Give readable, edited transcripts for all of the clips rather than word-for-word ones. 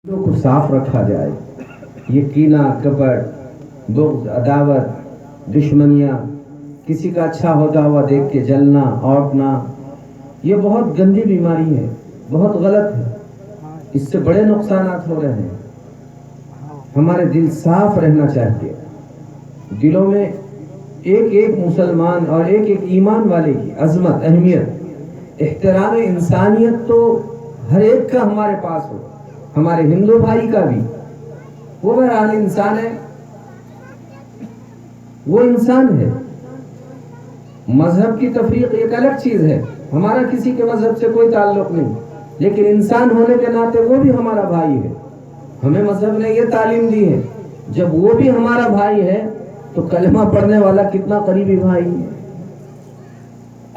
کو صاف رکھا جائے. یہ کینہ کپٹ بغض عداوت دشمنیاں کسی کا اچھا ہوتا ہوا دیکھ کے جلنا اوٹنا یہ بہت گندی بیماری ہے, بہت غلط ہے. اس سے بڑے نقصانات ہو رہے ہیں. ہمارے دل صاف رہنا چاہیے. دلوں میں ایک ایک مسلمان اور ایک ایک ایمان والے کی عظمت اہمیت احترام انسانیت تو ہر ایک کا ہمارے پاس ہو. ہمارے ہندو بھائی کا بھی, وہ بہرحال انسان ہے, وہ انسان ہے. مذہب کی تفریق ایک الگ چیز ہے, ہمارا کسی کے مذہب سے کوئی تعلق نہیں, لیکن انسان ہونے کے ناطے وہ بھی ہمارا بھائی ہے. ہمیں مذہب نے یہ تعلیم دی ہے جب وہ بھی ہمارا بھائی ہے تو کلمہ پڑھنے والا کتنا قریبی بھائی ہے.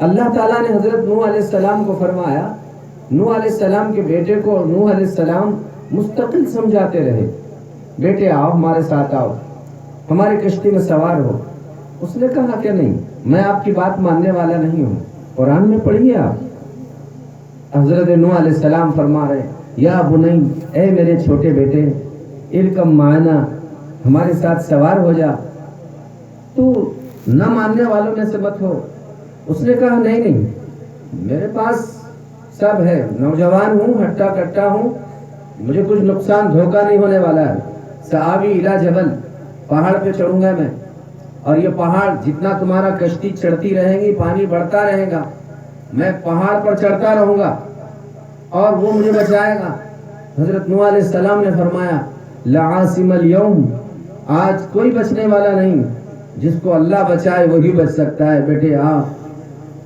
اللہ تعالیٰ نے حضرت نوح علیہ السلام کو فرمایا, نوح علیہ السلام کے بیٹے کو نوح علیہ السلام مستقل سمجھاتے رہے, بیٹے آؤ ہمارے ساتھ آؤ, ہماری کشتی میں سوار ہو. اس نے کہا کہ نہیں, میں آپ کی بات ماننے والا نہیں ہوں. قرآن میں پڑھیے آپ, حضرت نوح علیہ السلام فرما رہے یا بنی, اے میرے چھوٹے بیٹے, ارکم معنا, ہمارے ساتھ سوار ہو جا, تو نہ ماننے والوں میں سے مت ہو. اس نے کہا نہیں نہیں, میرے پاس سب ہے, نوجوان ہوں, ہٹا کٹا ہوں, مجھے کچھ نقصان دھوکہ نہیں ہونے والا ہے. سآوی الی جبل, پہاڑ پہ چڑھوں گا میں, اور یہ پہاڑ جتنا تمہارا کشتی چڑھتی رہے گی پانی بڑھتا رہے گا, میں پہاڑ پر چڑھتا رہوں گا اور وہ مجھے بچائے گا. حضرت نوح علیہ السلام نے فرمایا لا عاصم اليوم, آج کوئی بچنے والا نہیں, جس کو اللہ بچائے وہی بچ سکتا ہے. بیٹے آ.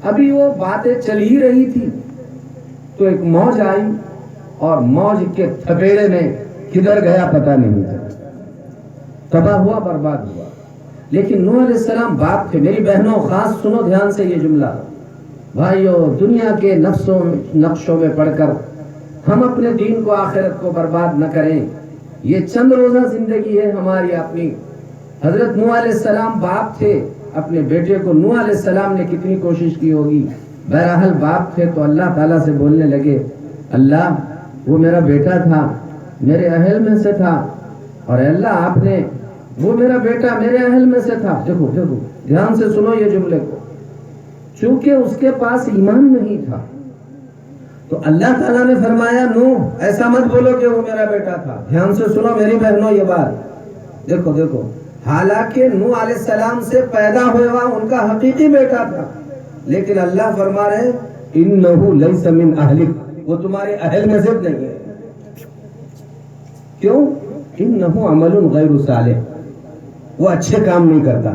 ابھی وہ باتیں چل ہی رہی تھی تو ایک موج آئی اور موج کے تھپیڑے میں کدھر گیا پتہ نہیں چلا, تباہ ہوا, برباد ہوا. لیکن نوح علیہ السلام باپ تھے. میری بہنوں خاص سنو دھیان سے یہ جملہ, بھائیو دنیا کے نقشوں میں پڑھ کر ہم اپنے دین کو آخرت کو برباد نہ کریں. یہ چند روزہ زندگی ہے ہماری اپنی. حضرت نوح علیہ السلام باپ تھے, اپنے بیٹے کو نوح علیہ السلام نے کتنی کوشش کی ہوگی. بہرحال باپ تھے تو اللہ تعالیٰ سے بولنے لگے, اللہ وہ میرا بیٹا تھا, میرے اہل میں سے تھا, اور اللہ آپ نے وہ میرا بیٹا میرے اہل میں سے تھا. دیکھو دیکھو دھیان سے سنو یہ جملے کو, چونکہ اس کے پاس ایمان نہیں تھا تو اللہ تعالیٰ نے فرمایا نوح ایسا مت بولو کہ وہ میرا بیٹا تھا. دھیان سے سنو میری بہنوں یہ بات, دیکھو دیکھو, حالانکہ نوح علیہ السلام سے پیدا ہوا ان کا حقیقی بیٹا تھا, لیکن اللہ فرما رہے انہ لیس من اہلک, وہ تمہارے اہل میں سے نہیں ہے. کیوں؟ انہ عمل غیر صالح, وہ اچھے کام نہیں کرتا.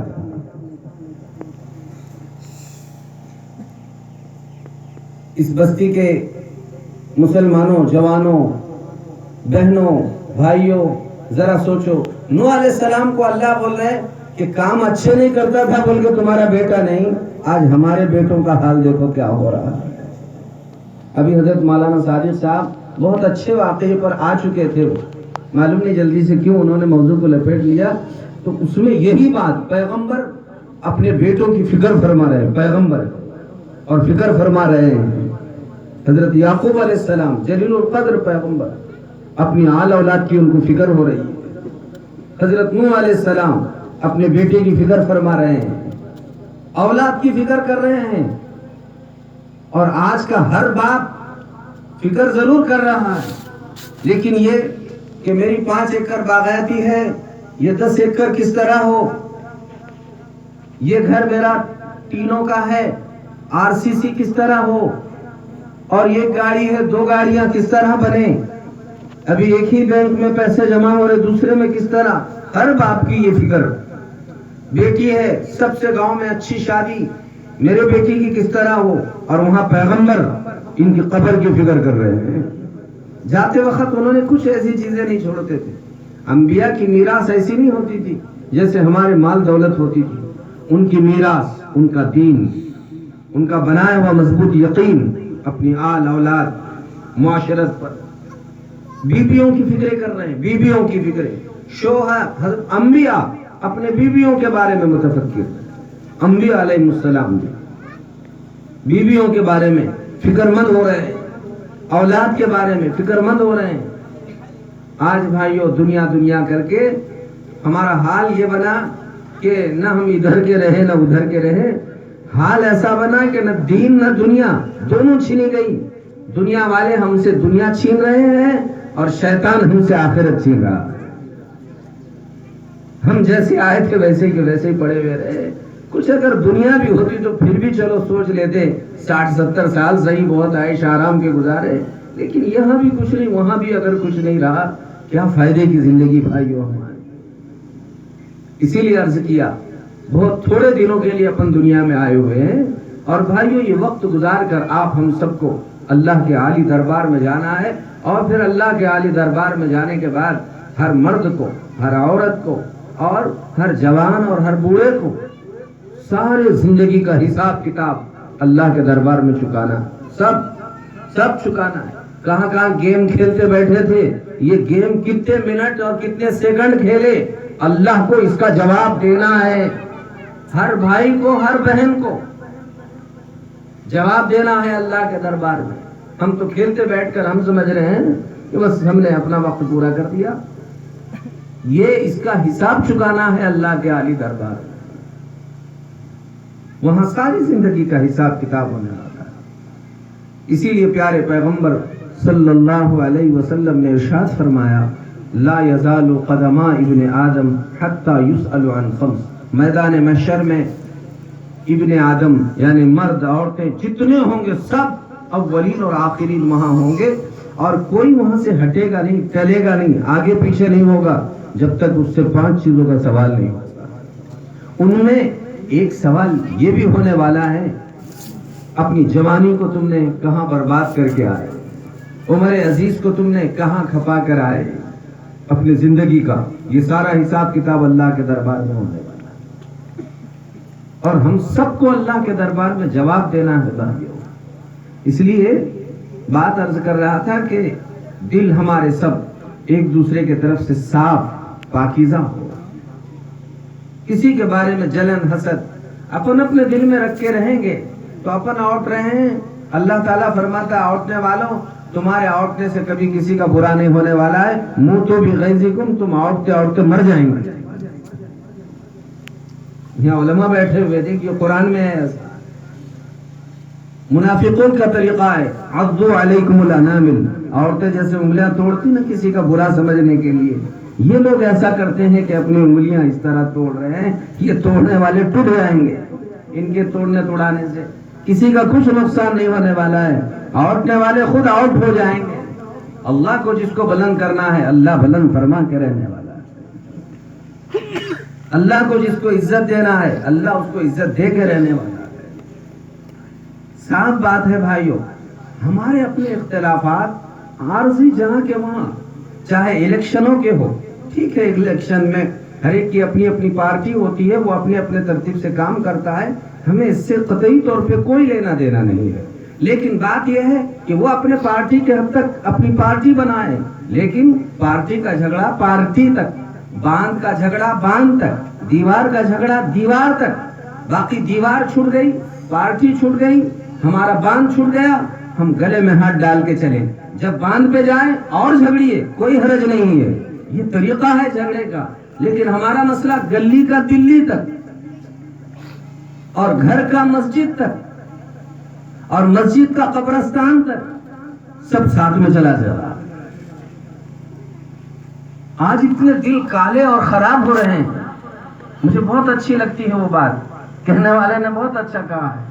اس بستی کے مسلمانوں, جوانوں, بہنوں, بھائیوں, ذرا سوچو, نوح علیہ السلام کو اللہ بول رہے ہیں کہ کام اچھے نہیں کرتا تھا بول کے تمہارا بیٹا نہیں. آج ہمارے بیٹوں کا حال دیکھو کیا ہو رہا ہے. ابھی حضرت مولانا صادق صاحب بہت اچھے واقعے پر آ چکے تھے, معلوم نہیں جلدی سے کیوں انہوں نے موضوع کو لپیٹ لیا. تو اس میں یہی بات, پیغمبر اپنے بیٹوں کی فکر فرما رہے ہیں, پیغمبر اور فکر فرما رہے ہیں. حضرت یعقوب علیہ السلام جلیل القدر پیغمبر, اپنی آل اولاد کی ان کو فکر ہو رہی ہے. حضرت نوح علیہ السلام اپنے بیٹے کی فکر فرما رہے ہیں, اولاد کی فکر کر رہے ہیں. اور آج کا ہر باپ فکر ضرور کر رہا ہے, لیکن یہ کہ میری 5 ایکڑ باغیاتی ہے, یہ 10 ایکڑ کس طرح ہو, یہ گھر میرا ٹینوں کا ہے, RCC کس طرح ہو, اور یہ گاڑی ہے 2 گاڑیاں کس طرح بنے, ابھی ایک ہی بینک میں پیسے جمع ہو رہے دوسرے میں کس طرح. ہر باپ کی یہ فکر. بیٹی ہے, سب سے گاؤں میں اچھی شادی, میرے بیٹی کی کس طرح ہو, اور وہاں پیغمبر ان کی قبر کی فکر کر رہے ہیں. جاتے وقت انہوں نے کچھ ایسی چیزیں نہیں چھوڑتے تھے. انبیاء کی میراث ایسی نہیں ہوتی تھی جیسے ہمارے مال دولت ہوتی تھی. ان کی میراث ان کا دین, ان کا بنایا ہوا مضبوط یقین اپنی آل اولاد, معاشرت پر. بیویوں کی فکریں کر رہے ہیں, بیویوں کی فکریں. شوہر, حضرت انبیاء اپنے بیویوں کے بارے میں متفکر, انبیاء علیہ السلام بیویوں کے بارے میں فکر مند ہو رہے ہیں, اولاد کے بارے میں فکر مند ہو رہے ہیں. آج بھائیوں دنیا دنیا کر کے ہمارا حال یہ بنا کہ نہ ہم ادھر کے رہے نہ ادھر کے رہے. حال ایسا بنا کہ نہ دین نہ دنیا دونوں چھینی گئی. دنیا والے ہم سے دنیا چھین رہے ہیں اور شیطان ہم سے آخرت چھین رہا. ہم جیسے آئے تھے ویسے کے ویسے ہی پڑے ہوئے رہے. کچھ اگر دنیا بھی ہوتی تو پھر بھی چلو سوچ لیتے 60-70 سال صحیح بہت عیش آرام کے گزارے. لیکن یہاں بھی کچھ نہیں وہاں بھی اگر کچھ نہیں رہا کیا فائدے کی زندگی بھائیو ہماری. اسی لیے عرض کیا بہت تھوڑے دنوں کے لیے اپن دنیا میں آئے ہوئے ہیں اور بھائیو یہ وقت گزار کر آپ ہم سب کو اللہ کے عالی دربار میں جانا ہے. اور پھر اللہ کے عالی دربار میں جانے کے بعد ہر مرد کو ہر عورت کو اور ہر جوان اور ہر بوڑھے کو سارے زندگی کا حساب کتاب اللہ کے دربار میں چکانا. سب چکانا ہے. کہاں کہاں گیم کھیلتے بیٹھے تھے, یہ گیم کتنے منٹ اور کتنے سیکنڈ کھیلے, اللہ کو اس کا جواب دینا ہے. ہر بھائی کو ہر بہن کو جواب دینا ہے اللہ کے دربار میں. ہم تو کھیلتے بیٹھ کر ہم سمجھ رہے ہیں کہ بس ہم نے اپنا وقت پورا کر دیا. یہ اس کا حساب چکانا ہے اللہ کے عالی دربار میں. وہاں ساری زندگی کا حساب کتاب ہونے والا ہے. اسی لیے پیارے پیغمبر صلی اللہ علیہ وسلم نے ارشاد فرمایا لا یزال قدما ابن آدم حتی یسأل عن خمس. میدان محشر میں ابن آدم یعنی مرد عورتیں جتنے ہوں گے سب اولین اور آخرین وہاں ہوں گے اور کوئی وہاں سے ہٹے گا نہیں, چلے گا نہیں, آگے پیچھے نہیں ہوگا جب تک اس سے 5 چیزوں کا سوال نہیں ہوگا. ان میں ایک سوال یہ بھی ہونے والا ہے اپنی جوانی کو تم نے کہاں برباد کر کے آئے, عمر عزیز کو تم نے کہاں کھپا کر آئے. اپنی زندگی کا یہ سارا حساب کتاب اللہ کے دربار میں ہونے والا ہے اور ہم سب کو اللہ کے دربار میں جواب دینا ہے بھائیو. اس لیے بات عرض کر رہا تھا کہ دل ہمارے سب ایک دوسرے کے طرف سے صاف پاکیزہ ہو. کسی کے بارے میں جلن حسد اپن اپنے دل میں رکھ کے رہیں گے تو اپن آؤٹ رہے ہیں. اللہ تعالیٰ فرماتا ہے آؤٹنے والوں تمہارے آؤٹنے سے کبھی کسی کا برا نہیں ہونے والا ہے. منہ تو بھی غیظکم, تم آؤٹتے آؤٹتے مر جائیں گے. یہاں علماء بیٹھے ہوئے تھے کہ قرآن میں ہے. منافقون کا طریقہ ہے عضو علیکم الانامل, عورتیں جیسے انگلیاں توڑتی نا کسی کا برا سمجھنے کے لیے, یہ لوگ ایسا کرتے ہیں کہ اپنی انگلیاں اس طرح توڑ رہے ہیں یہ توڑنے والے ٹوٹ جائیں گے. ان کے توڑنے توڑانے سے کسی کا کچھ نقصان نہیں ہونے والا ہے, عورتیں والے خود آؤٹ ہو جائیں گے. اللہ کو جس کو بلند کرنا ہے اللہ بلند فرما کے رہنے والا ہے. اللہ کو جس کو عزت دینا ہے اللہ اس کو عزت دے کے رہنے والا ہے. صاف بات ہے بھائیوں, ہمارے اپنے اختلافات عارضی جہاں کے وہاں, چاہے الیکشنوں کے ہو, ٹھیک ہے الیکشن میں ہر ایک کی اپنی اپنی پارٹی ہوتی ہے, وہ اپنے اپنے ترتیب سے کام کرتا ہے, ہمیں اس سے قطعی طور پہ کوئی لینا دینا نہیں ہے. لیکن بات یہ ہے کہ وہ اپنے پارٹی کے حد تک اپنی پارٹی بنائے, لیکن پارٹی کا جھگڑا پارٹی تک, باندھ کا جھگڑا باندھ تک, دیوار کا جھگڑا دیوار تک. باقی دیوار چھوٹ گئی, پارٹی چھوٹ گئی, ہمارا باندھ چھوٹ گیا, ہم گلے میں ہاتھ ڈال کے چلیں. جب باندھ پہ جائیں اور جھگڑیے, کوئی حرج نہیں ہے, یہ طریقہ ہے جھگڑے کا. لیکن ہمارا مسئلہ گلی کا دلی تک اور گھر کا مسجد تک اور مسجد کا قبرستان تک سب ساتھ میں چلا جا رہا. آج اتنے دل کالے اور خراب ہو رہے ہیں. مجھے بہت اچھی لگتی ہے وہ بات, کہنے والے نے بہت اچھا کہا ہے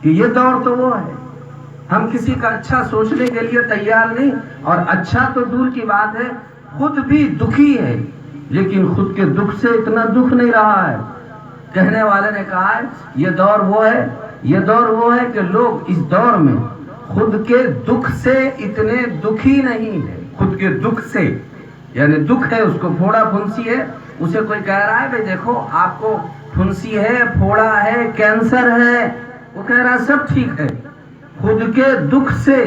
کہ یہ دور تو وہ ہے ہم کسی کا اچھا سوچنے کے لیے تیار نہیں, اور اچھا تو دور کی بات ہے خود بھی دکھی ہے, لیکن خود کے دکھ سے اتنا دکھ نہیں رہا ہے. کہنے والے نے کہا ہے یہ دور وہ ہے, یہ دور وہ ہے کہ لوگ اس دور میں خود کے دکھ سے اتنے دکھی نہیں ہے. خود کے دکھ سے یعنی دکھ ہے, اس کو پھوڑا پھنسی ہے, اسے کوئی کہہ رہا ہے بھئی دیکھو آپ کو پھنسی ہے, پھوڑا ہے, کینسر ہے, وہ کہہ رہا ہے سب ٹھیک ہے. خود کے دکھ سے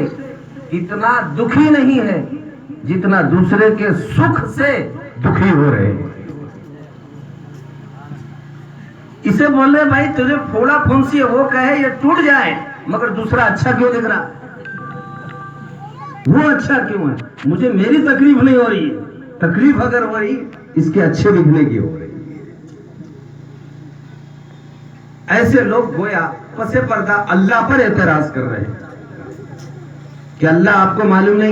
اتنا دکھی نہیں ہے جتنا دوسرے کے سکھ سے دکھی ہو رہے ہیں. اسے بولے بھائی تجھے پھوڑا پھنسی ہے, وہ کہے یہ ٹوٹ جائے, مگر دوسرا اچھا کیوں دکھ رہا, وہ اچھا کیوں ہے, مجھے میری تکلیف نہیں ہو رہی ہے, تکلیف اگر ہو رہی اس کے اچھے لکھنے کی ہو رہی. ایسے لوگ گویا پس پردہ اللہ پر اعتراض کر رہے ہیں کہ اللہ آپ کو معلوم نہیں